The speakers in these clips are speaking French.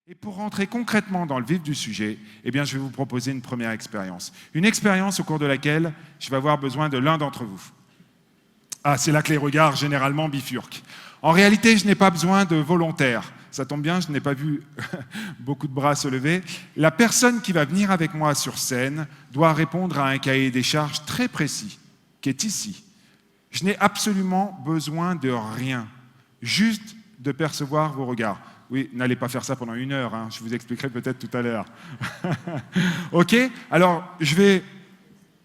Et pour rentrer concrètement dans le vif du sujet, eh bien, je vais vous proposer une première expérience. Une expérience au cours de laquelle je vais avoir besoin de l'un d'entre vous. Ah, c'est là que les regards généralement bifurquent. En réalité, je n'ai pas besoin de volontaires. Ça tombe bien, je n'ai pas vu beaucoup de bras se lever. La personne qui va venir avec moi sur scène doit répondre à un cahier des charges très précis, qui est ici. Je n'ai absolument besoin de rien, juste de percevoir vos regards. Oui, n'allez pas faire ça pendant 1 heure, hein, je vous expliquerai peut-être tout à l'heure. Ok, alors je vais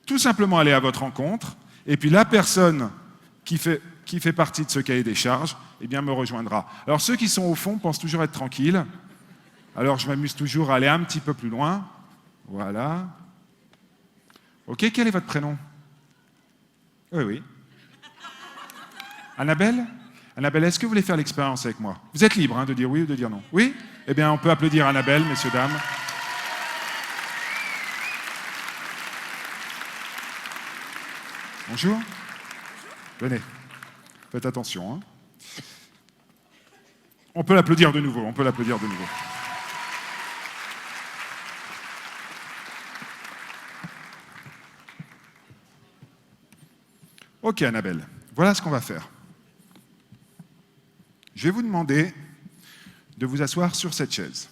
tout simplement aller à votre rencontre, et puis la personne qui fait partie de ce cahier des charges, eh bien, me rejoindra. Alors ceux qui sont au fond pensent toujours être tranquilles, alors je m'amuse toujours à aller un petit peu plus loin. Voilà. Ok, quel est votre prénom? Oui. Annabelle? Annabelle, est-ce que vous voulez faire l'expérience avec moi? Vous êtes libre de dire oui ou de dire non. Oui? Eh bien, on peut applaudir Annabelle, messieurs, dames. Bonjour. Venez. Faites attention. On peut l'applaudir de nouveau, Ok, Annabelle, voilà ce qu'on va faire. Je vais vous demander de vous asseoir sur cette chaise.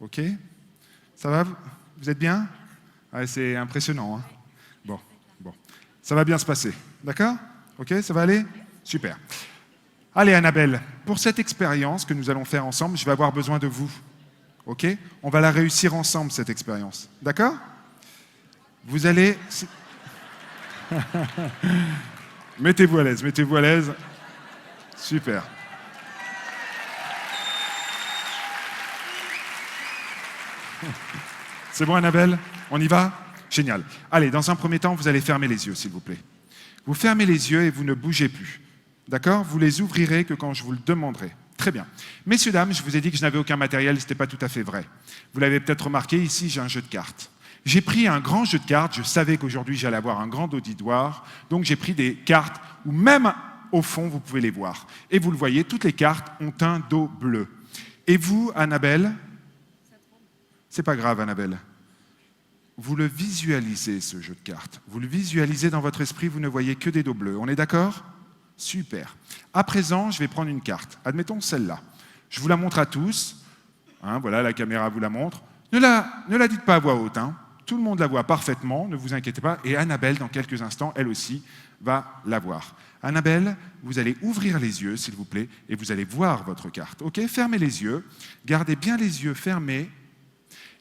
Ok? Ça va? Vous êtes bien? Ouais, c'est impressionnant. Bon. Ça va bien se passer. D'accord? Ok, ça va aller? Super. Allez, Annabelle, pour cette expérience que nous allons faire ensemble, je vais avoir besoin de vous. Ok? On va la réussir ensemble, cette expérience. D'accord? Vous allez... Mettez-vous à l'aise. Super. C'est bon, Annabelle? On y va? Génial. Allez, dans un premier temps, vous allez fermer les yeux, s'il vous plaît. Vous fermez les yeux et vous ne bougez plus. D'accord? Vous les ouvrirez que quand je vous le demanderai. Très bien. Messieurs, dames, je vous ai dit que je n'avais aucun matériel, ce n'était pas tout à fait vrai. Vous l'avez peut-être remarqué, ici, j'ai un jeu de cartes. J'ai pris un grand jeu de cartes, je savais qu'aujourd'hui j'allais avoir un grand auditoire, donc j'ai pris des cartes où même au fond, vous pouvez les voir. Et vous le voyez, toutes les cartes ont un dos bleu. Et vous, Annabelle? C'est pas grave, Annabelle. Vous le visualisez, ce jeu de cartes. Vous le visualisez dans votre esprit, vous ne voyez que des dos bleus. On est d'accord? Super. À présent, je vais prendre une carte. Admettons celle-là. Je vous la montre à tous. Voilà, la caméra vous la montre. Ne la dites pas à voix haute. Tout le monde la voit parfaitement, ne vous inquiétez pas. Et Annabelle, dans quelques instants, elle aussi, va la voir. Annabelle, vous allez ouvrir les yeux, s'il vous plaît, et vous allez voir votre carte. Ok? Fermez les yeux. Gardez bien les yeux fermés.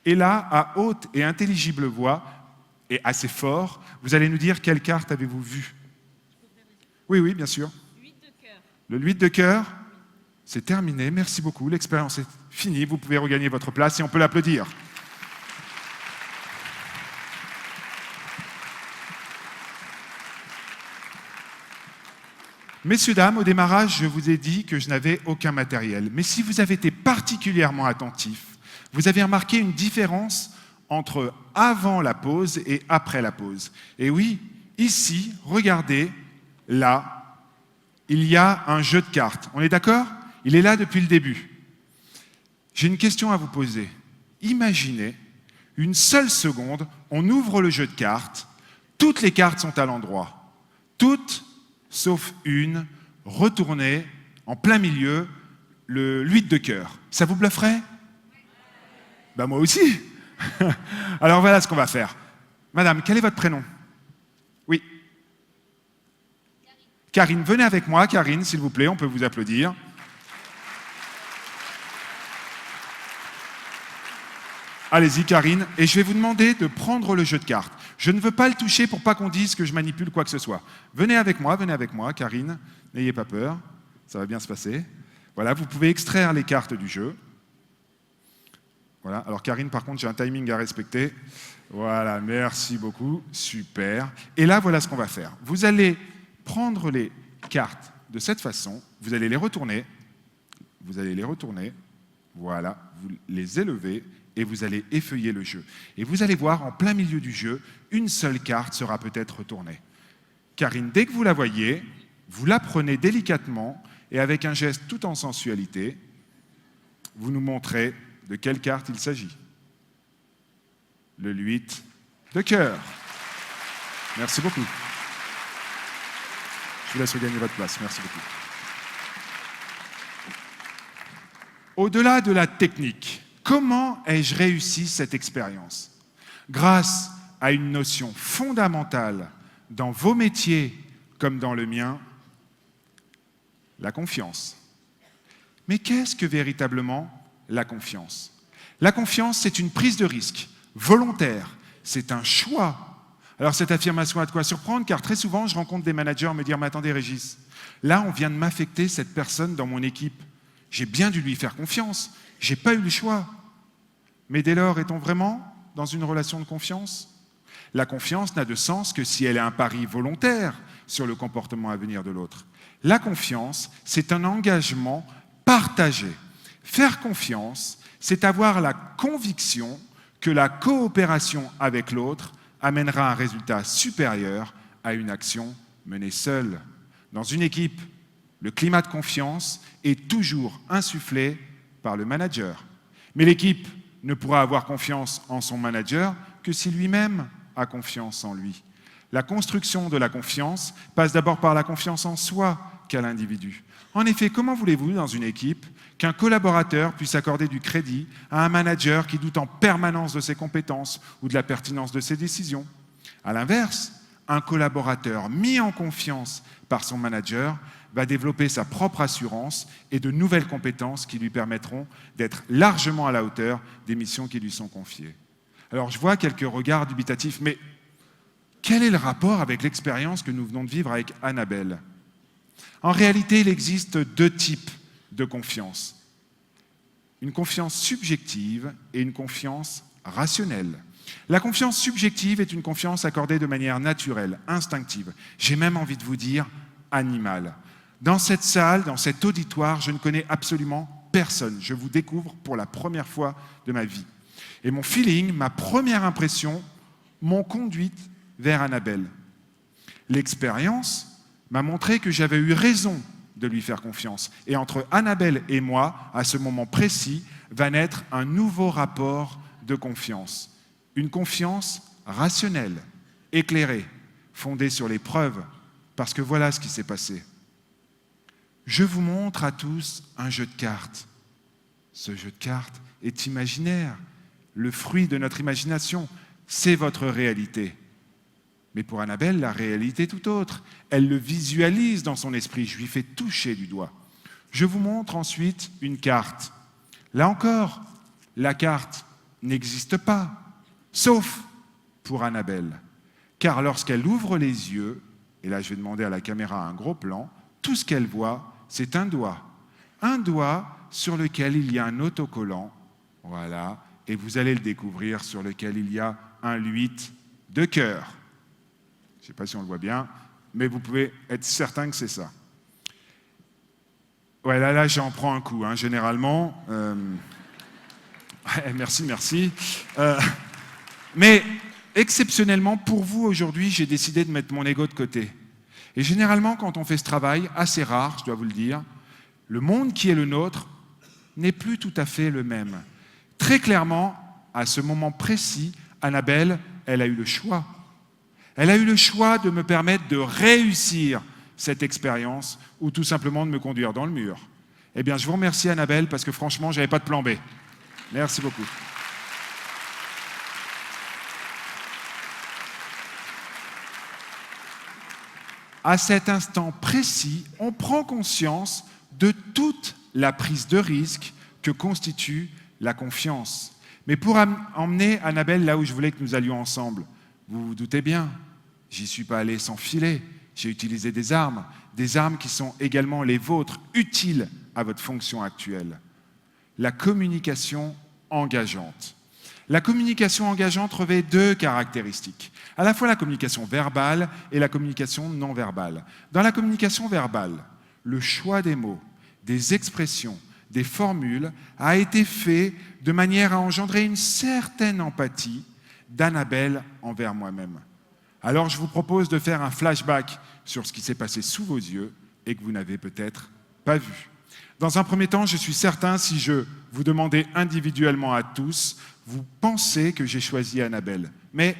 Et là, à haute et intelligible voix, et assez fort, vous allez nous dire quelle carte avez-vous vue? Oui, bien sûr. Le 8 de cœur, c'est terminé. Merci beaucoup. L'expérience est finie. Vous pouvez regagner votre place et on peut l'applaudir. Messieurs, dames, au démarrage, je vous ai dit que je n'avais aucun matériel. Mais si vous avez été particulièrement attentifs, vous avez remarqué une différence entre avant la pause et après la pause. Et oui, ici, regardez, là, il y a un jeu de cartes. On est d'accord? Il est là depuis le début. J'ai une question à vous poser. Imaginez, une seule seconde, on ouvre le jeu de cartes, toutes les cartes sont à l'endroit. Toutes, sauf une, retournée, en plein milieu, le 8 de cœur. Ça vous blufferait? Moi aussi. Alors voilà ce qu'on va faire. Madame, quel est votre prénom? Oui. Karine, venez avec moi. Karine, s'il vous plaît, on peut vous applaudir. Allez-y, Karine. Et je vais vous demander de prendre le jeu de cartes. Je ne veux pas le toucher pour pas qu'on dise que je manipule quoi que ce soit. Venez avec moi, Karine. N'ayez pas peur. Ça va bien se passer. Voilà, vous pouvez extraire les cartes du jeu. Voilà. Alors Karine, par contre, j'ai un timing à respecter. Voilà, merci beaucoup. Super. Et là, voilà ce qu'on va faire. Vous allez prendre les cartes de cette façon. Vous allez les retourner. Voilà. Vous les élevez et vous allez effeuiller le jeu. Et vous allez voir, en plein milieu du jeu, une seule carte sera peut-être retournée. Karine, dès que vous la voyez, vous la prenez délicatement et avec un geste tout en sensualité, vous nous montrez de quelle carte il s'agit. Le 8 de cœur. Merci beaucoup. Je vous laisse regagner votre place. Merci beaucoup. Au-delà de la technique, comment ai-je réussi cette expérience? Grâce à une notion fondamentale dans vos métiers comme dans le mien, la confiance. Mais qu'est-ce que véritablement la confiance? La confiance, c'est une prise de risque volontaire, c'est un choix. Alors cette affirmation a de quoi surprendre, car très souvent je rencontre des managers me dire « Mais attendez Régis, là on vient de m'affecter cette personne dans mon équipe. J'ai bien dû lui faire confiance, j'ai pas eu le choix. » Mais dès lors, est-on vraiment dans une relation de confiance? La confiance n'a de sens que si elle est un pari volontaire sur le comportement à venir de l'autre. La confiance, c'est un engagement partagé. Faire confiance, c'est avoir la conviction que la coopération avec l'autre amènera un résultat supérieur à une action menée seule. Dans une équipe, le climat de confiance est toujours insufflé par le manager. Mais l'équipe ne pourra avoir confiance en son manager que si lui-même a confiance en lui. La construction de la confiance passe d'abord par la confiance en soi qu'à l'individu. En effet, comment voulez-vous, dans une équipe, qu'un collaborateur puisse accorder du crédit à un manager qui doute en permanence de ses compétences ou de la pertinence de ses décisions? À l'inverse, un collaborateur mis en confiance par son manager va développer sa propre assurance et de nouvelles compétences qui lui permettront d'être largement à la hauteur des missions qui lui sont confiées. Alors je vois quelques regards dubitatifs, mais quel est le rapport avec l'expérience que nous venons de vivre avec Annabelle? En réalité, il existe deux types de confiance. Une confiance subjective et une confiance rationnelle. La confiance subjective est une confiance accordée de manière naturelle, instinctive. J'ai même envie de vous dire animale. Dans cette salle, dans cet auditoire, je ne connais absolument personne. Je vous découvre pour la première fois de ma vie. Et mon feeling, ma première impression, m'ont conduite vers Annabelle. L'expérience m'a montré que j'avais eu raison de lui faire confiance. Et entre Annabelle et moi, à ce moment précis, va naître un nouveau rapport de confiance. Une confiance rationnelle, éclairée, fondée sur les preuves, parce que voilà ce qui s'est passé. Je vous montre à tous un jeu de cartes. Ce jeu de cartes est imaginaire. Le fruit de notre imagination, c'est votre réalité. Mais pour Annabelle, la réalité est tout autre. Elle le visualise dans son esprit. Je lui fais toucher du doigt. Je vous montre ensuite une carte. Là encore, la carte n'existe pas, sauf pour Annabelle. Car lorsqu'elle ouvre les yeux, et là je vais demander à la caméra un gros plan, tout ce qu'elle voit, c'est un doigt. Un doigt sur lequel il y a un autocollant, voilà, et vous allez le découvrir, sur lequel il y a un 8 de cœur. Je ne sais pas si on le voit bien, mais vous pouvez être certain que c'est ça. Ouais, là j'en prends un coup, hein, généralement. Ouais, merci. Mais exceptionnellement, pour vous, aujourd'hui, j'ai décidé de mettre mon ego de côté. Et généralement, quand on fait ce travail, assez rare, je dois vous le dire, le monde qui est le nôtre n'est plus tout à fait le même. Très clairement, à ce moment précis, Annabelle, elle a eu le choix. Elle a eu le choix de me permettre de réussir cette expérience ou tout simplement de me conduire dans le mur. Eh bien, je vous remercie, Annabelle, parce que franchement, je n'avais pas de plan B. Merci beaucoup. À cet instant précis, on prend conscience de toute la prise de risque que constitue la confiance. Mais pour emmener Annabelle là où je voulais que nous allions ensemble, vous vous doutez bien, j'y suis pas allé sans filet. J'ai utilisé des armes qui sont également les vôtres, utiles à votre fonction actuelle. La communication engageante. La communication engageante revêt deux caractéristiques, à la fois la communication verbale et la communication non verbale. Dans la communication verbale, le choix des mots, des expressions, des formules a été fait de manière à engendrer une certaine empathie d'Annabelle envers moi-même. Alors je vous propose de faire un flashback sur ce qui s'est passé sous vos yeux et que vous n'avez peut-être pas vu. Dans un premier temps, je suis certain, si je vous demandais individuellement à tous, vous pensez que j'ai choisi Annabelle. Mais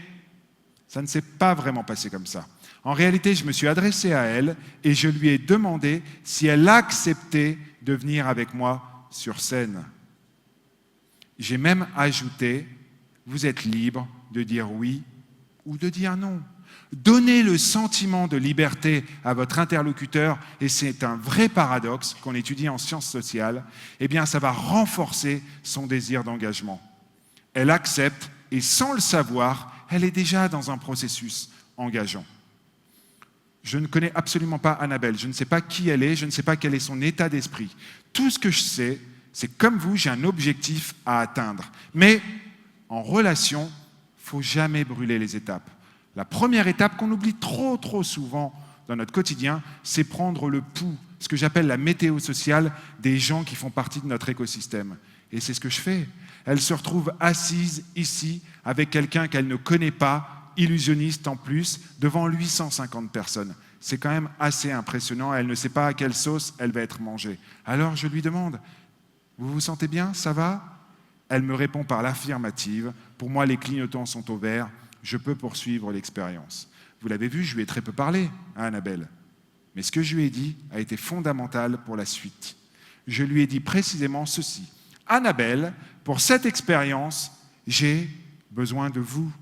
ça ne s'est pas vraiment passé comme ça. En réalité, je me suis adressé à elle et je lui ai demandé si elle acceptait de venir avec moi sur scène. J'ai même ajouté, vous êtes libre de dire oui ou de dire non. Donnez le sentiment de liberté à votre interlocuteur, et c'est un vrai paradoxe qu'on étudie en sciences sociales, eh bien ça va renforcer son désir d'engagement. Elle accepte, et sans le savoir, elle est déjà dans un processus engageant. Je ne connais absolument pas Annabelle, je ne sais pas qui elle est, je ne sais pas quel est son état d'esprit. Tout ce que je sais, c'est comme vous, j'ai un objectif à atteindre. Mais en relation, il ne faut jamais brûler les étapes. La première étape qu'on oublie trop souvent dans notre quotidien, c'est prendre le pouls, ce que j'appelle la météo sociale des gens qui font partie de notre écosystème. Et c'est ce que je fais. Elle se retrouve assise ici avec quelqu'un qu'elle ne connaît pas, illusionniste en plus, devant 850 personnes. C'est quand même assez impressionnant. Elle ne sait pas à quelle sauce elle va être mangée. Alors je lui demande, vous vous sentez bien? Ça va? Elle me répond par l'affirmative. Pour moi, les clignotants sont au vert. Je peux poursuivre l'expérience. Vous l'avez vu, je lui ai très peu parlé à Annabelle. Mais ce que je lui ai dit a été fondamental pour la suite. Je lui ai dit précisément ceci. Annabelle, pour cette expérience, j'ai besoin de vous.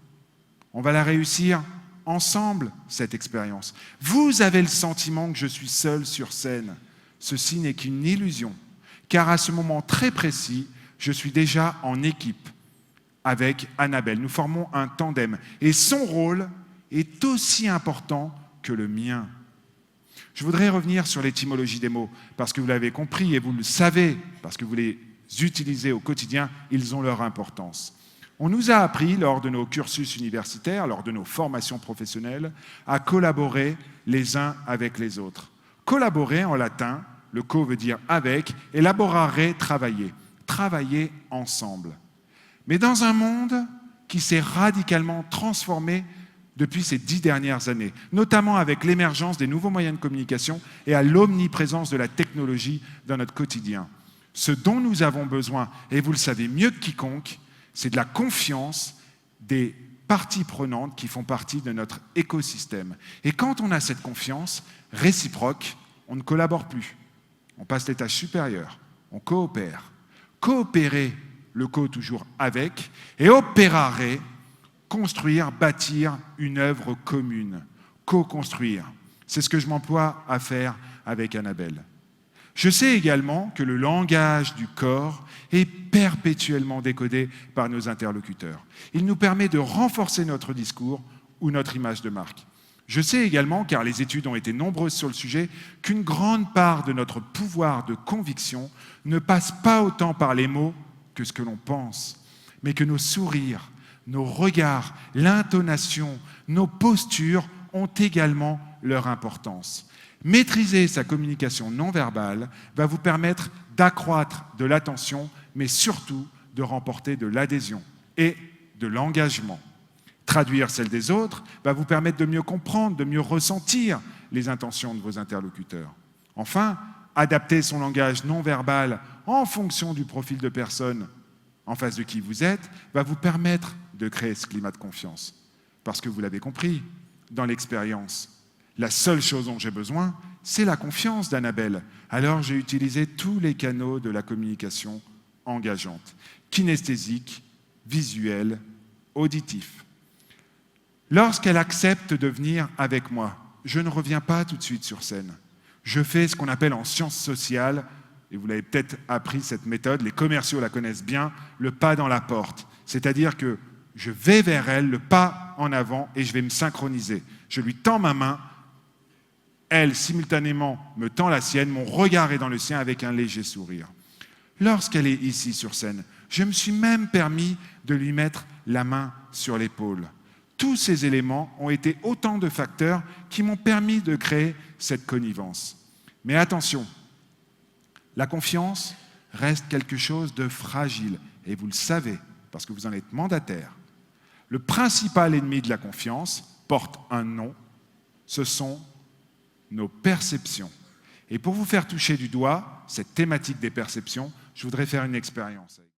On va la réussir ensemble, cette expérience. Vous avez le sentiment que je suis seul sur scène. Ceci n'est qu'une illusion, car à ce moment très précis, je suis déjà en équipe avec Annabelle. Nous formons un tandem. Et son rôle est aussi important que le mien. Je voudrais revenir sur l'étymologie des mots, parce que vous l'avez compris et vous le savez, parce que vous les utilisez au quotidien, ils ont leur importance. On nous a appris, lors de nos cursus universitaires, lors de nos formations professionnelles, à collaborer les uns avec les autres. Collaborer, en latin, le co veut dire avec, et laborare, travailler. Travailler ensemble. Mais dans un monde qui s'est radicalement transformé depuis ces 10 dernières années, notamment avec l'émergence des nouveaux moyens de communication et à l'omniprésence de la technologie dans notre quotidien. Ce dont nous avons besoin, et vous le savez mieux que quiconque, c'est de la confiance des parties prenantes qui font partie de notre écosystème. Et quand on a cette confiance réciproque, on ne collabore plus. On passe les tâches supérieures, on coopère. Coopérer, le co toujours avec, et opérare, construire, bâtir une œuvre commune. Co-construire, c'est ce que je m'emploie à faire avec Annabelle. Je sais également que le langage du corps est perpétuellement décodé par nos interlocuteurs. Il nous permet de renforcer notre discours ou notre image de marque. Je sais également, car les études ont été nombreuses sur le sujet, qu'une grande part de notre pouvoir de conviction ne passe pas autant par les mots que ce que l'on pense, mais que nos sourires, nos regards, l'intonation, nos postures ont également leur importance. Maîtriser sa communication non verbale va vous permettre d'accroître de l'attention, mais surtout de remporter de l'adhésion et de l'engagement. Traduire celle des autres va vous permettre de mieux comprendre, de mieux ressentir les intentions de vos interlocuteurs. Enfin, adapter son langage non verbal en fonction du profil de personne en face de qui vous êtes va vous permettre de créer ce climat de confiance. Parce que vous l'avez compris, dans l'expérience, la seule chose dont j'ai besoin, c'est la confiance d'Annabelle. Alors j'ai utilisé tous les canaux de la communication engageante, kinesthésique, visuel, auditif. Lorsqu'elle accepte de venir avec moi, je ne reviens pas tout de suite sur scène. Je fais ce qu'on appelle en sciences sociales, et vous l'avez peut-être appris cette méthode, les commerciaux la connaissent bien, le pas dans la porte. C'est-à-dire que je vais vers elle, le pas en avant, et je vais me synchroniser. Je lui tends ma main, elle simultanément me tend la sienne, mon regard est dans le sien avec un léger sourire. Lorsqu'elle est ici sur scène, je me suis même permis de lui mettre la main sur l'épaule. Tous ces éléments ont été autant de facteurs qui m'ont permis de créer cette connivence. Mais attention, la confiance reste quelque chose de fragile, et vous le savez, parce que vous en êtes mandataire. Le principal ennemi de la confiance porte un nom, ce sont nos perceptions. Et pour vous faire toucher du doigt cette thématique des perceptions, je voudrais faire une expérience.